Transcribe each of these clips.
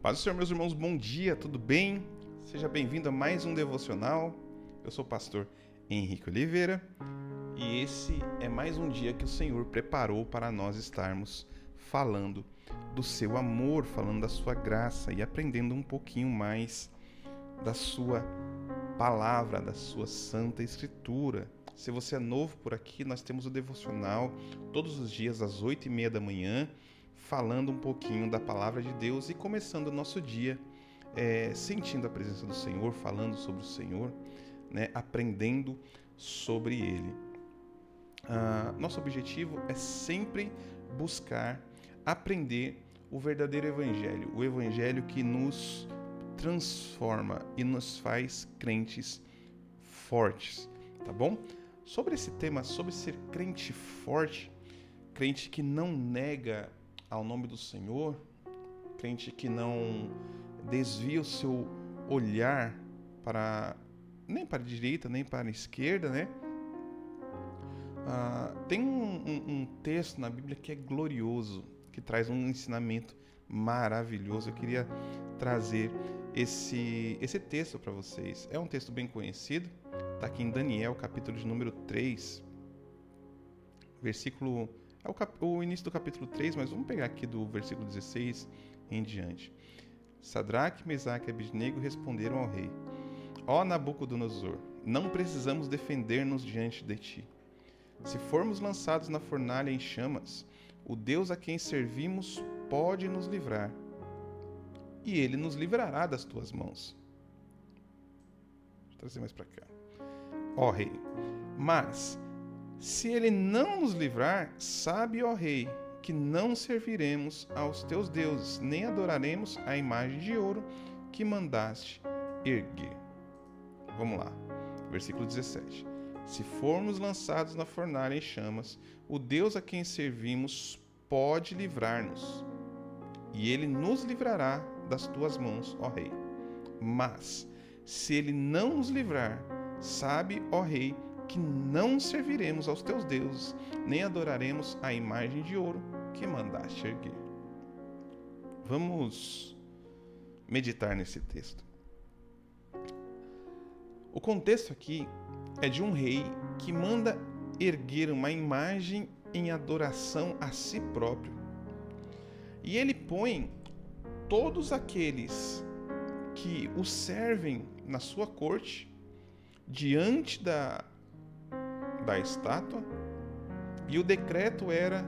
Paz do Senhor, meus irmãos, bom dia, tudo bem? Seja bem-vindo a mais um devocional. Eu sou o pastor Henrique Oliveira e esse é mais um dia que o Senhor preparou para nós estarmos falando do seu amor, falando da sua graça e aprendendo um pouquinho mais da sua palavra, da sua santa escritura. Se você é novo por aqui, nós temos o devocional todos os dias às 8h30 da manhã, falando um pouquinho da palavra de Deus e começando o nosso dia sentindo a presença do Senhor, falando sobre o Senhor, né, aprendendo sobre Ele. Nosso objetivo é sempre buscar aprender o verdadeiro Evangelho, o Evangelho que nos transforma e nos faz crentes fortes, tá bom? Sobre esse tema, sobre ser crente forte, crente que não nega ao nome do Senhor, crente que não desvia o seu olhar nem para a direita, nem para a esquerda, né? Tem um texto na Bíblia que é glorioso, que traz um ensinamento maravilhoso. Eu queria trazer esse texto para vocês. É um texto bem conhecido, está aqui em Daniel, capítulo de número 3, versículo... o início do capítulo 3, mas vamos pegar aqui do versículo 16 em diante. Sadraque, Mesaque e Abednego responderam ao rei: Ó Nabucodonosor, não precisamos defender-nos diante de ti. Se formos lançados na fornalha em chamas, o Deus a quem servimos pode nos livrar, e ele nos livrará das tuas mãos. Deixa eu trazer mais para cá. Ó rei, mas se ele não nos livrar, sabe, ó rei, que não serviremos aos teus deuses, nem adoraremos a imagem de ouro que mandaste erguer. Vamos lá, versículo 17. Se formos lançados na fornalha em chamas, o Deus a quem servimos pode livrar-nos, e ele nos livrará das tuas mãos, ó rei. Mas, se ele não nos livrar, sabe, ó rei, que não serviremos aos teus deuses, nem adoraremos a imagem de ouro que mandaste erguer. Vamos meditar nesse texto. O contexto aqui é de um rei que manda erguer uma imagem em adoração a si próprio. E ele põe todos aqueles que o servem na sua corte diante da estátua, e o decreto era: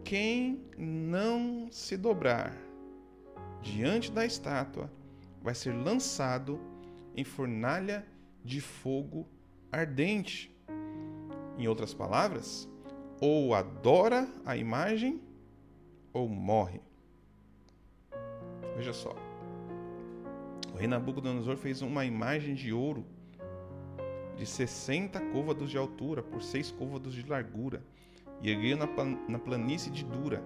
quem não se dobrar diante da estátua vai ser lançado em fornalha de fogo ardente. Em outras palavras, ou adora a imagem ou morre. Veja só, o rei Nabucodonosor fez uma imagem de ouro de 60 côvados de altura por 6 côvados de largura e ergueu na planície de Dura,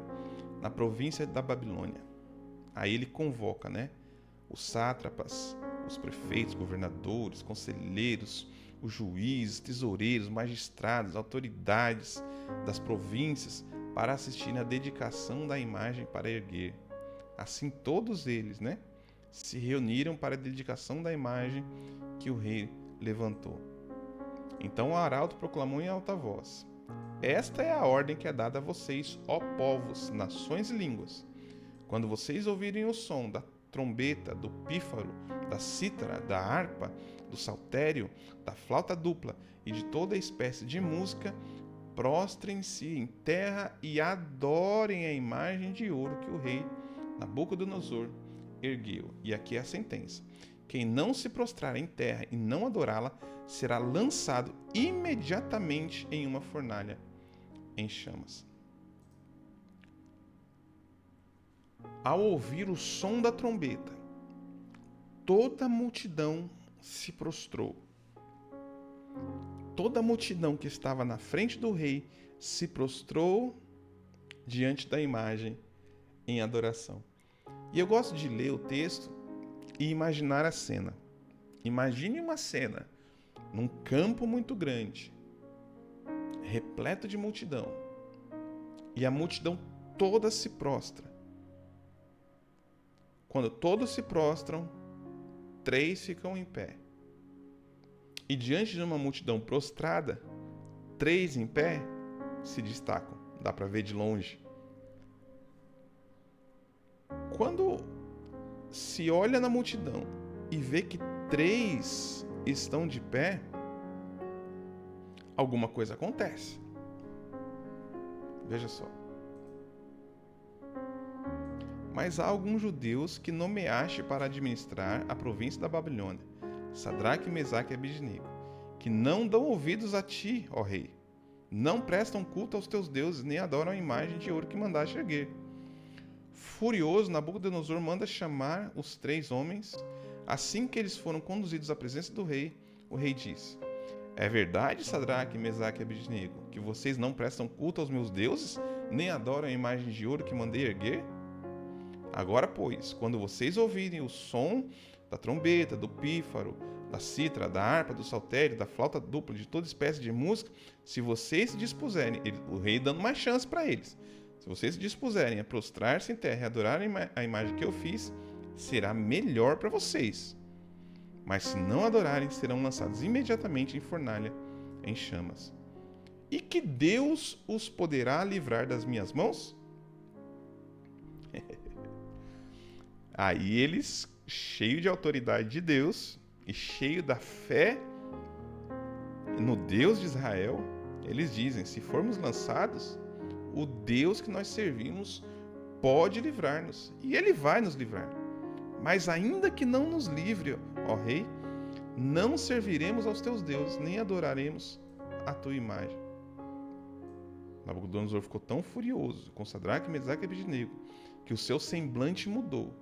na província da Babilônia. Aí ele convoca, os sátrapas, os prefeitos, governadores, conselheiros, os juízes, tesoureiros, magistrados, autoridades das províncias para assistirem à dedicação da imagem para erguer. Assim todos eles, se reuniram para a dedicação da imagem que o rei levantou. Então o arauto proclamou em alta voz: Esta é a ordem que é dada a vocês, ó povos, nações e línguas. Quando vocês ouvirem o som da trombeta, do pífaro, da cítara, da harpa, do saltério, da flauta dupla e de toda espécie de música, prostrem-se em terra e adorem a imagem de ouro que o rei Nabucodonosor ergueu. E aqui é a sentença: quem não se prostrar em terra e não adorá-la será lançado imediatamente em uma fornalha em chamas. Ao ouvir o som da trombeta, toda a multidão se prostrou. Toda a multidão que estava na frente do rei se prostrou diante da imagem em adoração. E eu gosto de ler o texto e imaginar a cena. Imagine uma cena num campo muito grande, repleto de multidão, e a multidão toda se prostra. Quando todos se prostram, 3 ficam em pé. E diante de uma multidão prostrada, 3 em pé se destacam. Dá para ver de longe. Quando se olha na multidão e vê que 3 estão de pé, alguma coisa acontece. Veja só. Mas há alguns judeus que nomeaste para administrar a província da Babilônia, Sadraque, Mesaque e Abednego, que não dão ouvidos a ti, ó rei. Não prestam culto aos teus deuses, nem adoram a imagem de ouro que mandaste erguer. Furioso, Nabucodonosor manda chamar os 3 homens. Assim que eles foram conduzidos à presença do rei, o rei diz: é verdade, Sadraque, Mesaque e Abednego, que vocês não prestam culto aos meus deuses, nem adoram a imagem de ouro que mandei erguer? Agora, pois, quando vocês ouvirem o som da trombeta, do pífaro, da cítara, da harpa, do saltério, da flauta dupla, de toda espécie de música, se vocês se dispuserem, o rei dando mais chance para eles, se vocês se dispuserem a prostrar-se em terra e adorar a imagem que eu fiz, será melhor para vocês. Mas se não adorarem, serão lançados imediatamente em fornalha, em chamas. E que Deus os poderá livrar das minhas mãos? Aí eles, cheios de autoridade de Deus e cheio da fé no Deus de Israel, eles dizem: se formos lançados, o Deus que nós servimos pode livrar-nos, e Ele vai nos livrar. Mas ainda que não nos livre, ó rei, não serviremos aos teus deuses, nem adoraremos a tua imagem. Nabucodonosor ficou tão furioso com Sadraque, Mesaque e Abednego que o seu semblante mudou.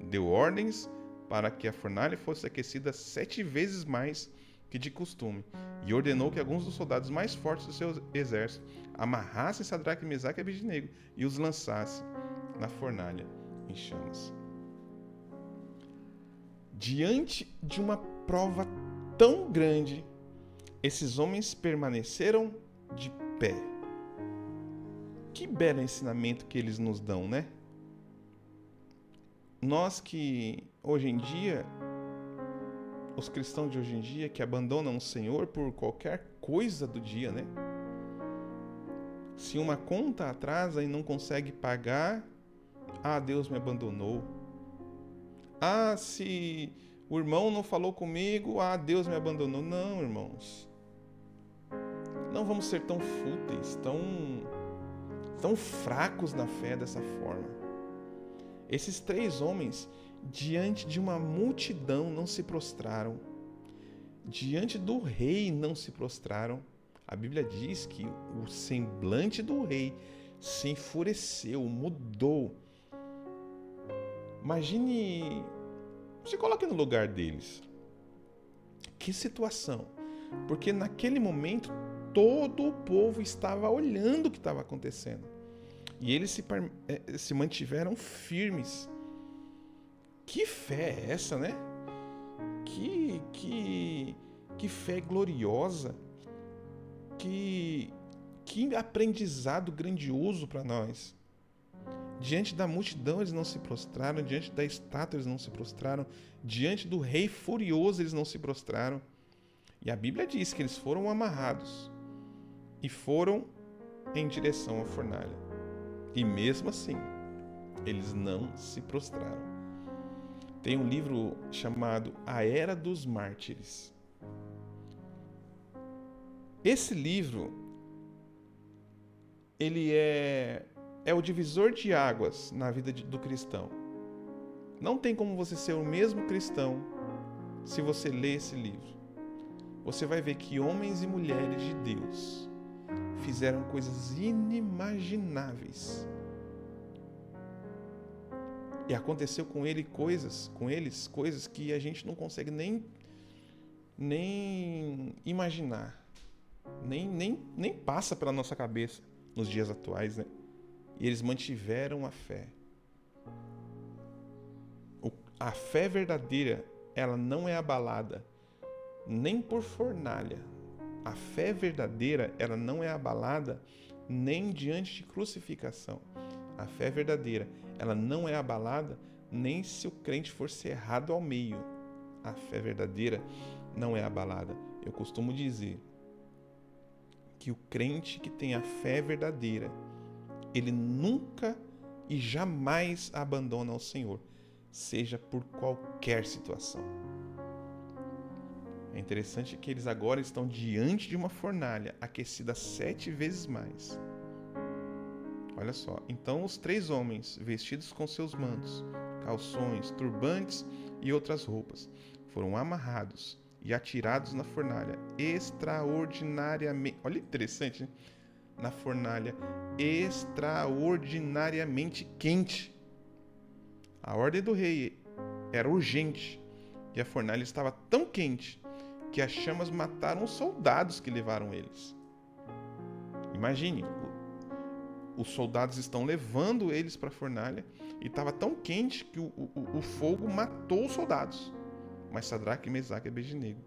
Deu ordens para que a fornalha fosse aquecida 7 vezes mais que de costume, e ordenou que alguns dos soldados mais fortes do seu exército amarrassem Sadraque, Mesaque e Abednego e os lançassem na fornalha em chamas. Diante de uma prova tão grande, esses homens permaneceram de pé. Que belo ensinamento que eles nos dão, né? Nós que hoje em dia, os cristãos de hoje em dia que abandonam o Senhor por qualquer coisa do dia, né? Se uma conta atrasa e não consegue pagar, Deus me abandonou. Se o irmão não falou comigo, Deus me abandonou. Não, irmãos. Não vamos ser tão fúteis, tão fracos na fé dessa forma. Esses 3 homens, diante de uma multidão, não se prostraram. Diante do rei, não se prostraram. A Bíblia diz que o semblante do rei se enfureceu, mudou. Imagine, se coloque no lugar deles. Que situação. Porque naquele momento, todo o povo estava olhando o que estava acontecendo. E eles se mantiveram firmes. Que fé é essa, né? Que fé gloriosa. Que aprendizado grandioso para nós. Diante da multidão eles não se prostraram, diante da estátua eles não se prostraram, diante do rei furioso eles não se prostraram. E a Bíblia diz que eles foram amarrados e foram em direção à fornalha. E mesmo assim, eles não se prostraram. Tem um livro chamado A Era dos Mártires. Esse livro, ele é o divisor de águas na vida do cristão. Não tem como você ser o mesmo cristão se você ler esse livro. Você vai ver que homens e mulheres de Deus fizeram coisas inimagináveis. E aconteceu com eles coisas que a gente não consegue nem imaginar. Nem passa pela nossa cabeça nos dias atuais, né? E eles mantiveram a fé. A fé verdadeira, ela não é abalada nem por fornalha. A fé verdadeira, ela não é abalada nem diante de crucificação. A fé verdadeira, ela não é abalada nem se o crente for cerrado ao meio. A fé verdadeira não é abalada. Eu costumo dizer que o crente que tem a fé verdadeira, ele nunca e jamais abandona o Senhor, seja por qualquer situação. É interessante que eles agora estão diante de uma fornalha aquecida 7 vezes mais. Olha só, então os 3 homens, vestidos com seus mantos, calções, turbantes e outras roupas, foram amarrados e atirados na fornalha extraordinariamente... Olha, interessante, né? Na fornalha extraordinariamente quente. A ordem do rei era urgente e a fornalha estava tão quente que as chamas mataram os soldados que levaram eles. Imagine, os soldados estão levando eles para a fornalha e estava tão quente que o fogo matou os soldados. Mas Sadraque, Mesaque e Abednego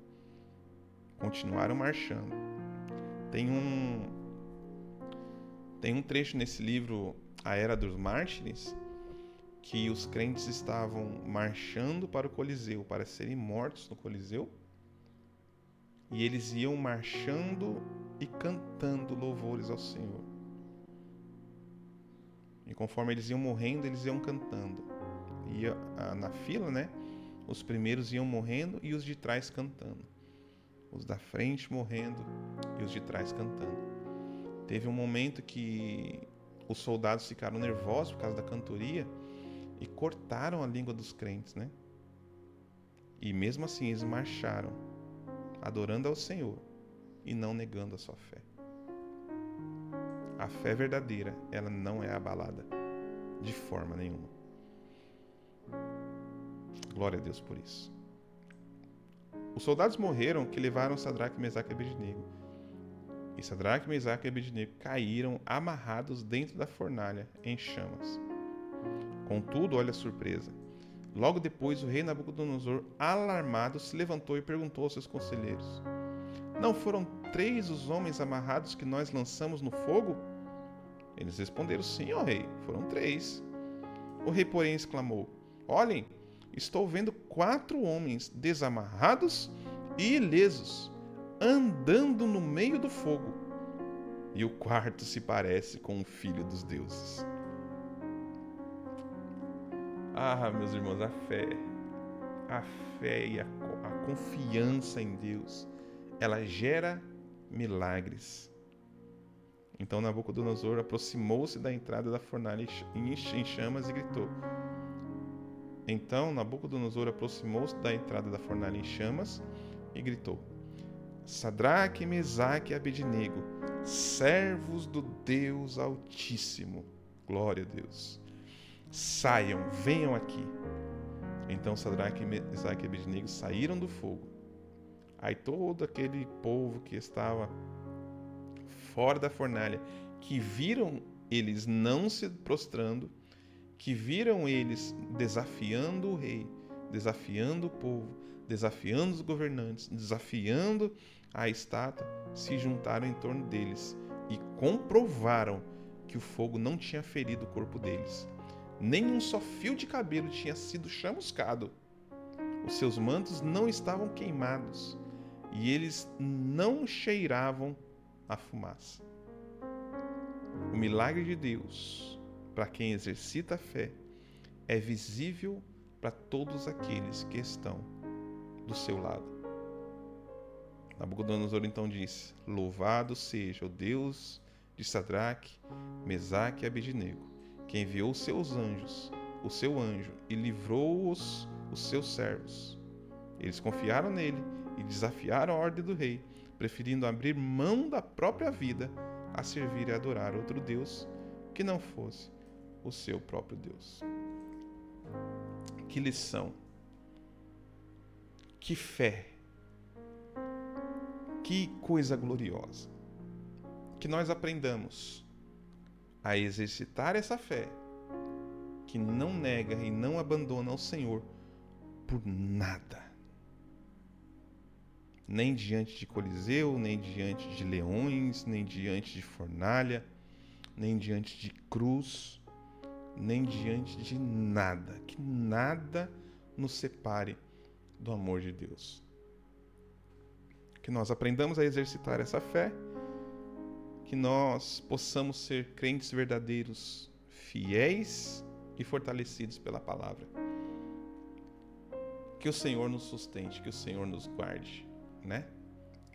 continuaram marchando. Tem um trecho nesse livro, A Era dos Mártires, que os crentes estavam marchando para o Coliseu, para serem mortos no Coliseu, e eles iam marchando e cantando louvores ao Senhor. E conforme eles iam morrendo, eles iam cantando. Ia na fila, né? Os primeiros iam morrendo e os de trás cantando. Os da frente morrendo e os de trás cantando. Teve um momento que os soldados ficaram nervosos por causa da cantoria e cortaram a língua dos crentes, né? E mesmo assim eles marcharam, adorando ao Senhor e não negando a sua fé. A fé verdadeira, ela não é abalada de forma nenhuma. Glória a Deus por isso. Os soldados morreram que levaram Sadraque, Mesaque e Abednego. E Sadraque, Mesaque e Abednego caíram amarrados dentro da fornalha em chamas. Contudo, olha a surpresa. Logo depois, o rei Nabucodonosor, alarmado, se levantou e perguntou aos seus conselheiros: Não foram 3 os homens amarrados que nós lançamos no fogo? Eles responderam: Sim, ó rei, foram 3. O rei, porém, exclamou: Olhem, estou vendo 4 homens desamarrados e ilesos, andando no meio do fogo. E o quarto se parece com o filho dos deuses. Ah, meus irmãos, a fé e a confiança em Deus, ela gera milagres. Então Nabucodonosor aproximou-se da entrada da fornalha em chamas e gritou. Sadraque, Mesaque e Abednego, servos do Deus Altíssimo. Glória a Deus. Saiam, venham aqui. Então Sadraque, Mesaque e Abednego saíram do fogo. Aí todo aquele povo que estava fora da fornalha, que viram eles não se prostrando, que viram eles desafiando o rei, desafiando o povo, desafiando os governantes, desafiando a estátua, se juntaram em torno deles e comprovaram que o fogo não tinha ferido o corpo deles. Nem um só fio de cabelo tinha sido chamuscado. Os seus mantos não estavam queimados e eles não cheiravam a fumaça. O milagre de Deus, para quem exercita a fé, é visível para todos aqueles que estão do seu lado. Nabucodonosor então disse: Louvado seja o Deus de Sadraque, Mesaque e Abednego, que enviou o seu anjo, e livrou-os, os seus servos. Eles confiaram nele e desafiaram a ordem do rei, preferindo abrir mão da própria vida a servir e adorar outro Deus que não fosse o seu próprio Deus. Que lição! Que fé! Que coisa gloriosa! Que nós aprendamos a exercitar essa fé, que não nega e não abandona o Senhor por nada. Nem diante de Coliseu, nem diante de leões, nem diante de fornalha, nem diante de cruz. nem diante de nada, que nada nos separe do amor de Deus. Que nós aprendamos a exercitar essa fé, que nós possamos ser crentes verdadeiros, fiéis e fortalecidos pela palavra. Que o Senhor nos sustente, que o Senhor nos guarde, né?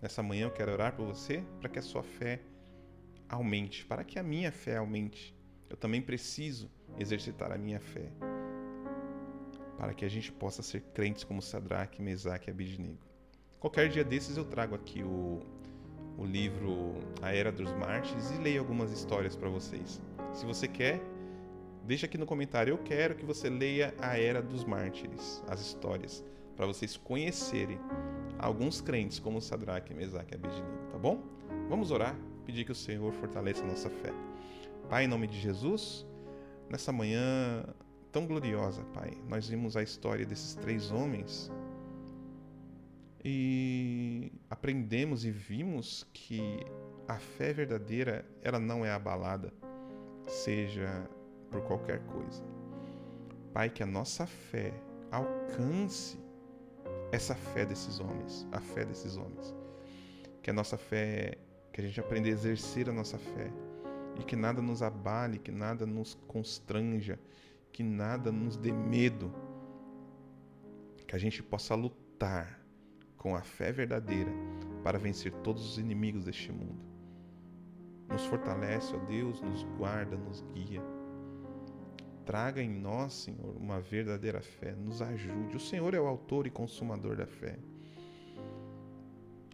Nessa manhã eu quero orar por você, para que a sua fé aumente, para que a minha fé aumente. Eu também preciso exercitar a minha fé, para que a gente possa ser crentes como Sadraque, Mesaque e Abednego. Qualquer dia desses eu trago aqui o livro A Era dos Mártires e leio algumas histórias para vocês. Se você quer, deixa aqui no comentário. Eu quero que você leia A Era dos Mártires, as histórias, para vocês conhecerem alguns crentes como Sadraque, Mesaque e Abednego, tá bom? Vamos orar, pedir que o Senhor fortaleça a nossa fé. Pai, em nome de Jesus, nessa manhã tão gloriosa, Pai, nós vimos a história desses 3 homens e aprendemos e vimos que a fé verdadeira, ela não é abalada, seja por qualquer coisa. Pai, que a nossa fé alcance essa fé desses homens, a fé desses homens. Que a nossa fé, que a gente aprenda a exercer a nossa fé e que nada nos abale, que nada nos constranja, que nada nos dê medo. Que a gente possa lutar com a fé verdadeira para vencer todos os inimigos deste mundo. Nos fortalece, ó Deus, nos guarda, nos guia. Traga em nós, Senhor, uma verdadeira fé. Nos ajude. O Senhor é o autor e consumador da fé.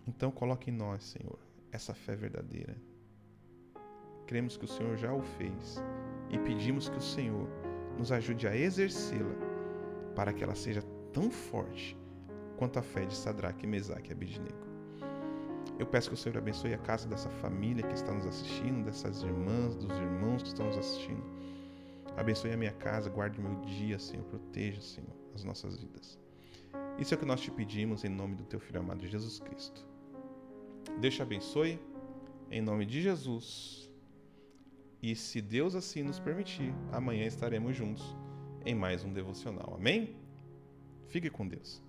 Então coloque em nós, Senhor, essa fé verdadeira. Cremos que o Senhor já o fez e pedimos que o Senhor nos ajude a exercê-la para que ela seja tão forte quanto a fé de Sadraque, Mesaque e Abednego. Eu peço que o Senhor abençoe a casa dessa família que está nos assistindo, dessas irmãs, dos irmãos que estão nos assistindo. Abençoe a minha casa, guarde o meu dia, Senhor, proteja, Senhor, as nossas vidas. Isso é o que nós te pedimos em nome do Teu Filho amado Jesus Cristo. Deus te abençoe, em nome de Jesus. E se Deus assim nos permitir, amanhã estaremos juntos em mais um devocional. Amém? Fique com Deus.